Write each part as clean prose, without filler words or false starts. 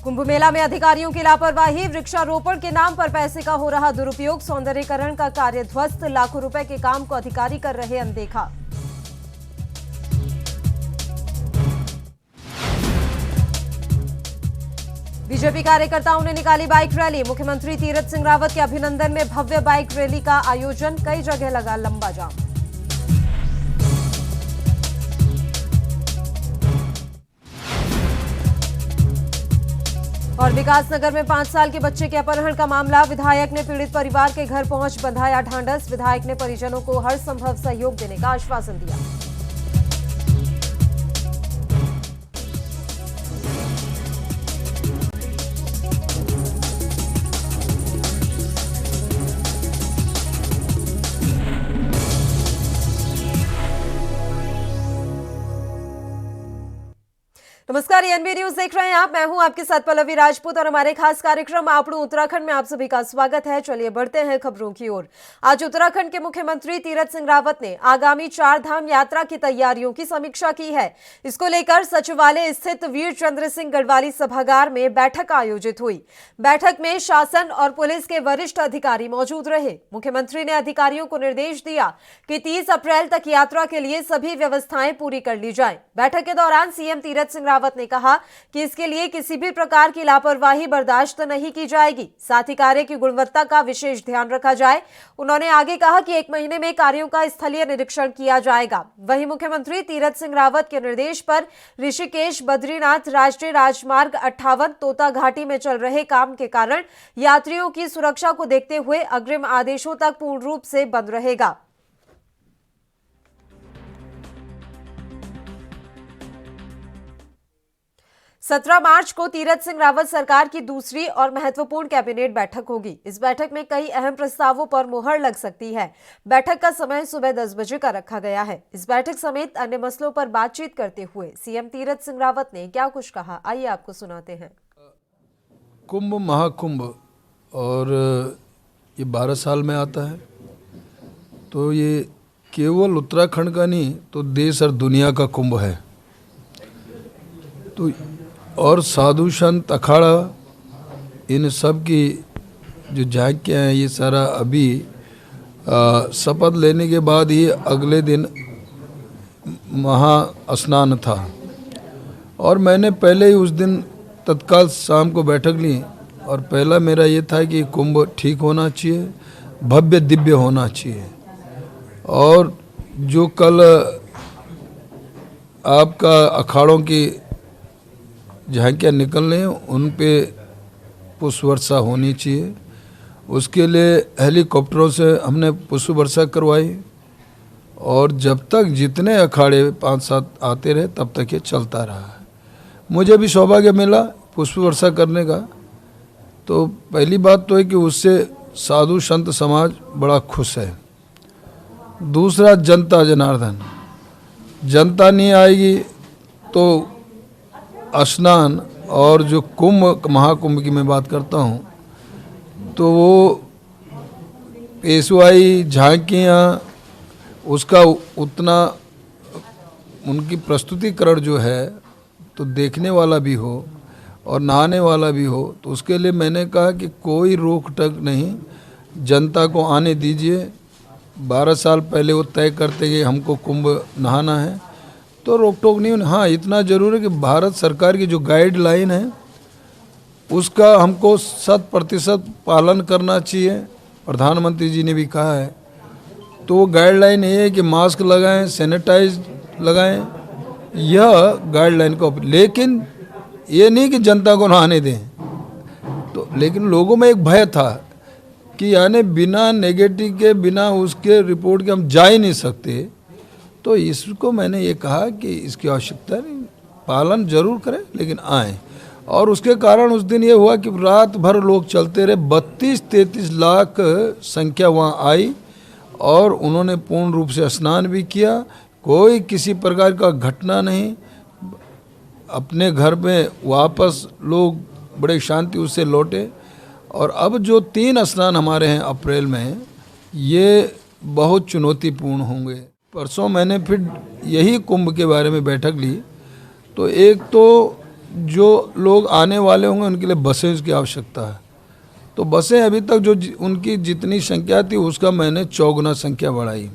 कुंभ मेला में अधिकारियों की लापरवाही, वृक्षारोपण के नाम पर पैसे का हो रहा दुरुपयोग, सौंदर्यीकरण का कार्य ध्वस्त, लाखों रुपए के काम को अधिकारी कर रहे अनदेखा। बीजेपी कार्यकर्ताओं ने निकाली बाइक रैली, मुख्यमंत्री तीरथ सिंह रावत के अभिनंदन में भव्य बाइक रैली का आयोजन, कई जगह लगा लंबा जाम। और विकासनगर में 5 साल के बच्चे के अपहरण का मामला, विधायक ने पीड़ित परिवार के घर पहुंच बंधाया ढांढस, विधायक ने परिजनों को हर संभव सहयोग देने का आश्वासन दिया। नमस्कार, एनबी न्यूज देख रहे हैं आप। मैं हूं आपके साथ पल्लवी राजपूत और हमारे खास कार्यक्रम आपणू उत्तराखंड में आप सभी का स्वागत है। चलिए बढ़ते हैं खबरों की ओर। आज उत्तराखंड के मुख्यमंत्री तीरथ सिंह रावत ने आगामी 4 धाम यात्रा की तैयारियों की समीक्षा की है। इसको लेकर सचिवालय स्थित वीर चंद्र सिंह गढ़वाली सभागार में बैठक आयोजित हुई। बैठक में शासन और पुलिस के वरिष्ठ अधिकारी मौजूद रहे। मुख्यमंत्री ने अधिकारियों को निर्देश दिया कि 30 अप्रैल तक यात्रा के लिए सभी व्यवस्थाएं पूरी कर ली जाएं। बैठक के दौरान सीएम तीरथ सिंह रावत ने कहा कि इसके लिए किसी भी प्रकार की लापरवाही बर्दाश्त नहीं की जाएगी, साथ ही कार्य की गुणवत्ता का विशेष ध्यान रखा जाए। उन्होंने आगे कहा कि 1 महीने में कार्यों का स्थलीय निरीक्षण किया जाएगा। वहीं मुख्यमंत्री तीरथ सिंह रावत के निर्देश पर ऋषिकेश बद्रीनाथ राष्ट्रीय राजमार्ग 58 तोता घाटी में चल रहे काम के कारण यात्रियों की सुरक्षा को देखते हुए अग्रिम आदेशों तक पूर्ण रूप से बंद रहेगा। 17 मार्च को तीरथ सिंह रावत सरकार की दूसरी और महत्वपूर्ण कैबिनेट बैठक होगी। इस बैठक में कई अहम प्रस्तावों पर मुहर लग सकती है। बैठक का समय सुबह 10 बजे का रखा गया है। इस बैठक समेत अन्य मसलों पर बातचीत करते हुए सीएम तीरथ सिंह रावत ने क्या कुछ कहा, आइए आपको सुनाते हैं। कुंभ महाकुंभ और ये 12 साल में आता है, तो ये केवल उत्तराखंड का नहीं तो देश और दुनिया का कुंभ है। तो और साधु संत अखाड़ा इन सब की जो झांकियाँ हैं, ये सारा अभी शपथ लेने के बाद ही अगले दिन महा स्नान था और मैंने पहले ही उस दिन तत्काल शाम को बैठक ली और पहला मेरा ये था कि कुंभ ठीक होना चाहिए, भव्य दिव्य होना चाहिए। और जो कल आपका अखाड़ों की झांकियाँ निकल रही हैं उन पे पुष्प वर्षा होनी चाहिए। उसके लिए हेलीकॉप्टरों से हमने पुष्प वर्षा करवाई और जब तक जितने अखाड़े 5-7 आते रहे तब तक ये चलता रहा है। मुझे भी सौभाग्य मिला पुष्प वर्षा करने का। तो पहली बात तो है कि उससे साधु संत समाज बड़ा खुश है। दूसरा, जनता जनार्दन, जनता नहीं आएगी तो स्नान और जो कुंभ महाकुंभ की मैं बात करता हूँ तो वो पेशवाई झांकियाँ उसका उतना उनकी प्रस्तुतिकरण जो है तो देखने वाला भी हो और नहाने वाला भी हो। तो उसके लिए मैंने कहा कि कोई रोक टोक नहीं, जनता को आने दीजिए। 12 साल पहले वो तय करते कि हमको कुंभ नहाना है तो रोक टोक नहीं। हाँ, इतना ज़रूर है कि भारत सरकार की जो गाइडलाइन है उसका हमको 100% पालन करना चाहिए। प्रधानमंत्री जी ने भी कहा है। तो वो गाइडलाइन ये है कि मास्क लगाएं, सैनिटाइज लगाएं, यह गाइडलाइन का। लेकिन ये नहीं कि जनता को नहाने दें। तो लेकिन लोगों में एक भय था कि यानी बिना नेगेटिव के, बिना उसके रिपोर्ट के हम जा ही नहीं सकते। तो इसको मैंने ये कहा कि इसकी आवश्यकता नहीं, पालन जरूर करें लेकिन आएँ। और उसके कारण उस दिन ये हुआ कि रात भर लोग चलते रहे। 32-33 लाख संख्या वहाँ आई और उन्होंने पूर्ण रूप से स्नान भी किया। कोई किसी प्रकार का घटना नहीं। अपने घर में वापस लोग बड़े शांति उससे लौटे। और अब जो 3 स्नान हमारे हैं अप्रैल में, ये बहुत चुनौतीपूर्ण होंगे। परसों मैंने फिर यही कुंभ के बारे में बैठक ली। तो एक तो जो लोग आने वाले होंगे उनके लिए बसें की आवश्यकता है। तो बसें अभी तक जो उनकी जितनी संख्या थी उसका मैंने 4 गुना संख्या बढ़ाई,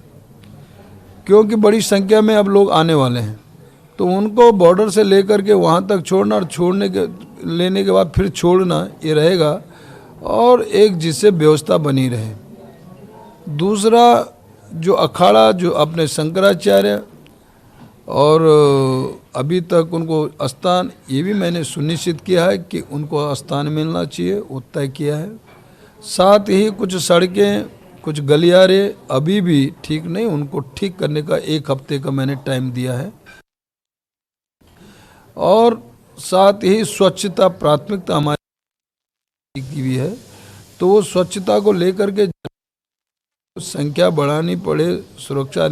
क्योंकि बड़ी संख्या में अब लोग आने वाले हैं। तो उनको बॉर्डर से लेकर के वहाँ तक छोड़ना और लेने के बाद फिर छोड़ना, ये रहेगा, और एक जिससे व्यवस्था बनी रहे। दूसरा, जो अखाड़ा जो अपने शंकराचार्य और अभी तक उनको स्थान, ये भी मैंने सुनिश्चित किया है कि उनको स्थान मिलना चाहिए, वो तय किया है। साथ ही कुछ सड़कें, कुछ गलियारे अभी भी ठीक नहीं, उनको ठीक करने का 1 हफ्ते का मैंने टाइम दिया है। और साथ ही स्वच्छता प्राथमिकता हमारी की भी है, तो वो स्वच्छता को लेकर के संख्या बढ़ानी पड़े, सुरक्षा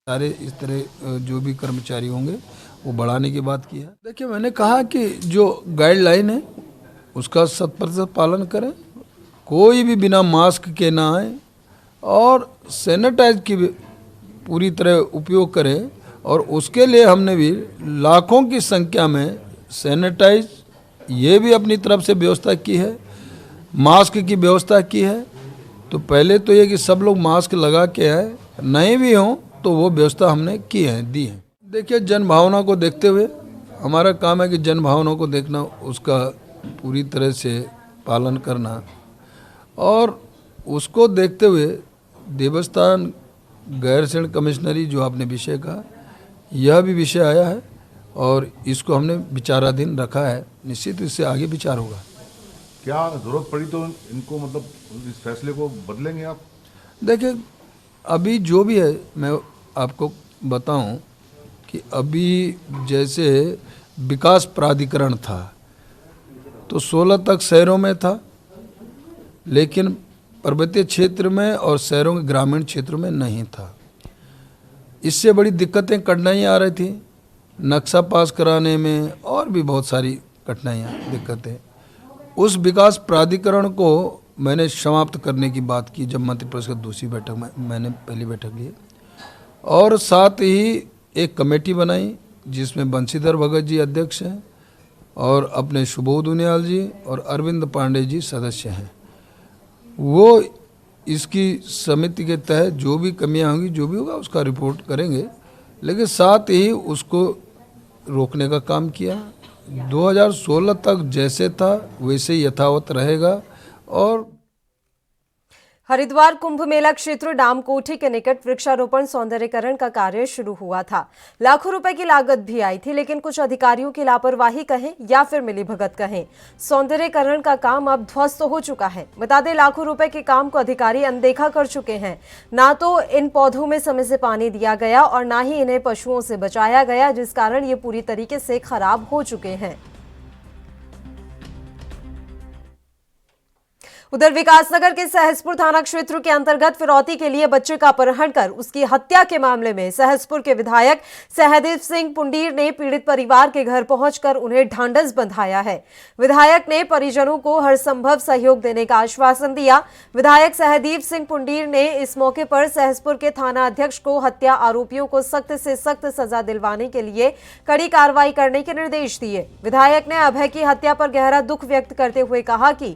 सारे इस तरह जो भी कर्मचारी होंगे वो बढ़ाने की बात की है। देखिए, मैंने कहा कि जो गाइडलाइन है उसका 100% पालन करें, कोई भी बिना मास्क के ना आए, और सैनिटाइज की पूरी तरह उपयोग करें। और उसके लिए हमने भी लाखों की संख्या में सैनिटाइज ये भी अपनी तरफ से व्यवस्था की है, मास्क की व्यवस्था की है। तो पहले तो ये कि सब लोग मास्क लगा के आए, नहीं भी हों तो वो व्यवस्था हमने की है, दी है। देखिए, जन भावना को देखते हुए हमारा काम है कि जन भावना को देखना, उसका पूरी तरह से पालन करना, और उसको देखते हुए देवस्थान गैरसैंण कमिश्नरी जो आपने विषय कहा, यह भी विषय आया है और इसको हमने विचाराधीन रखा है। निश्चित इससे आगे विचार होगा। क्या जरूरत पड़ी तो इनको, मतलब इस फैसले को बदलेंगे आप? देखिए, अभी जो भी है, मैं आपको बताऊं कि अभी जैसे विकास प्राधिकरण था तो 16 तक शहरों में था, लेकिन पर्वतीय क्षेत्र में और शहरों के ग्रामीण क्षेत्रों में नहीं था। इससे बड़ी दिक्कतें, कठिनाइयाँ आ रही थी नक्शा पास कराने में, और भी बहुत सारी कठिनाइयाँ, दिक्कतें। उस विकास प्राधिकरण को मैंने समाप्त करने की बात की जब मंत्रिपरिषद की दूसरी बैठक में, मैंने पहली बैठक ली, और साथ ही एक कमेटी बनाई जिसमें बंशीधर भगत जी अध्यक्ष हैं और अपने सुबोध उनियाल जी और अरविंद पांडे जी सदस्य हैं। वो इसकी समिति के तहत जो भी कमियां होंगी, जो भी होगा उसका रिपोर्ट करेंगे, लेकिन साथ ही उसको रोकने का काम किया। 2016 तक जैसे था वैसे ही यथावत रहेगा। और हरिद्वार कुंभ मेला क्षेत्र डामकोठी के निकट वृक्षारोपण सौंदर्यीकरण का कार्य शुरू हुआ था। लाखों रुपए की लागत भी आई थी, लेकिन कुछ अधिकारियों की लापरवाही कहें या फिर मिलीभगत कहें, सौंदर्यीकरण का काम अब ध्वस्त हो चुका है। बता दें, लाखों रुपए के काम को अधिकारी अनदेखा कर चुके हैं। ना तो इन पौधों में समय से पानी दिया गया और ना ही इन्हें पशुओं से बचाया गया, जिस कारण ये पूरी तरीके से खराब हो चुके हैं। उधर विकासनगर के सहसपुर थाना क्षेत्र के अंतर्गत फिरौती के लिए बच्चे का अपहरण कर उसकी हत्या के मामले में सहसपुर के विधायक सहदेव सिंह पुंडीर ने पीड़ित परिवार के घर पहुंचकर उन्हें ढांढस बंधाया है। विधायक ने परिजनों को हर संभव सहयोग देने का आश्वासन दिया। विधायक सहदेव सिंह पुंडीर ने इस मौके पर सहसपुर के थाना अध्यक्ष को हत्या आरोपियों को सख्त से सख्त सजा दिलवाने के लिए कड़ी कार्रवाई करने के निर्देश दिए। विधायक ने अभय की हत्या पर गहरा दुख व्यक्त करते हुए कहा कि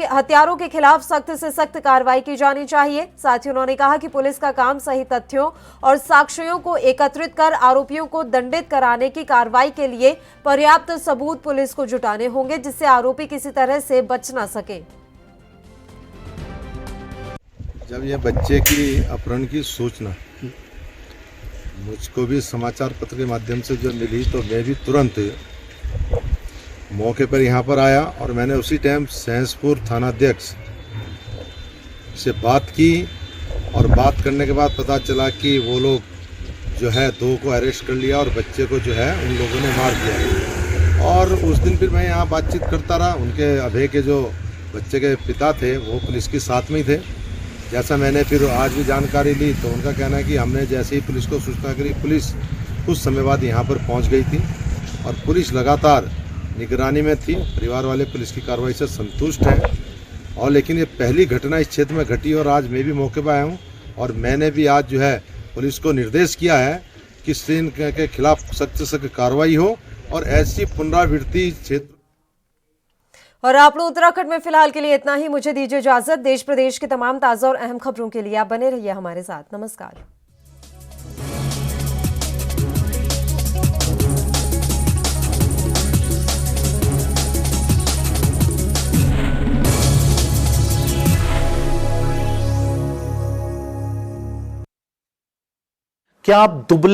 हत्यारों के खिलाफ सख्त से सख्त कार्रवाई की जानी चाहिए। साथ ही उन्होंने कहा कि पुलिस का काम सही तथ्यों और साक्ष्यों को एकत्रित कर आरोपियों को दंडित कराने की कार्रवाई के लिए पर्याप्त सबूत पुलिस को जुटाने होंगे, जिससे आरोपी किसी तरह से बच ना सके। जब यह बच्चे की अपहरण की सूचना मुझको भी समाचार पत्र के माध्यम से जो मिली, तो मैं भी तुरंत मौके पर यहाँ पर आया और मैंने उसी टाइम सहसपुर थानाध्यक्ष से बात की। और बात करने के बाद पता चला कि वो लोग जो है 2 को अरेस्ट कर लिया और बच्चे को जो है उन लोगों ने मार दिया। और उस दिन फिर मैं यहाँ बातचीत करता रहा। उनके अभय के जो बच्चे के पिता थे वो पुलिस के साथ में ही थे। जैसा मैंने फिर आज भी जानकारी ली, तो उनका कहना है कि हमने जैसे ही पुलिस को सूचना करी, पुलिस कुछ समय बाद यहाँ पर पहुँच गई थी और पुलिस लगातार निगरानी में थी। परिवार वाले पुलिस की कार्रवाई से संतुष्ट हैं। और लेकिन ये पहली घटना इस क्षेत्र में घटी और आज मैं भी मौके पर आया हूँ और मैंने भी आज जो है पुलिस को निर्देश किया है कि इस के खिलाफ सख्त से सख्त कार्रवाई हो और ऐसी पुनरावृत्ति क्षेत्र। और आपको उत्तराखंड में फिलहाल के लिए इतना ही। मुझे दीजिए इजाजत। देश प्रदेश के तमाम ताजा और अहम खबरों के लिए आप बने रहिए हमारे साथ। नमस्कार। क्या आप दुबले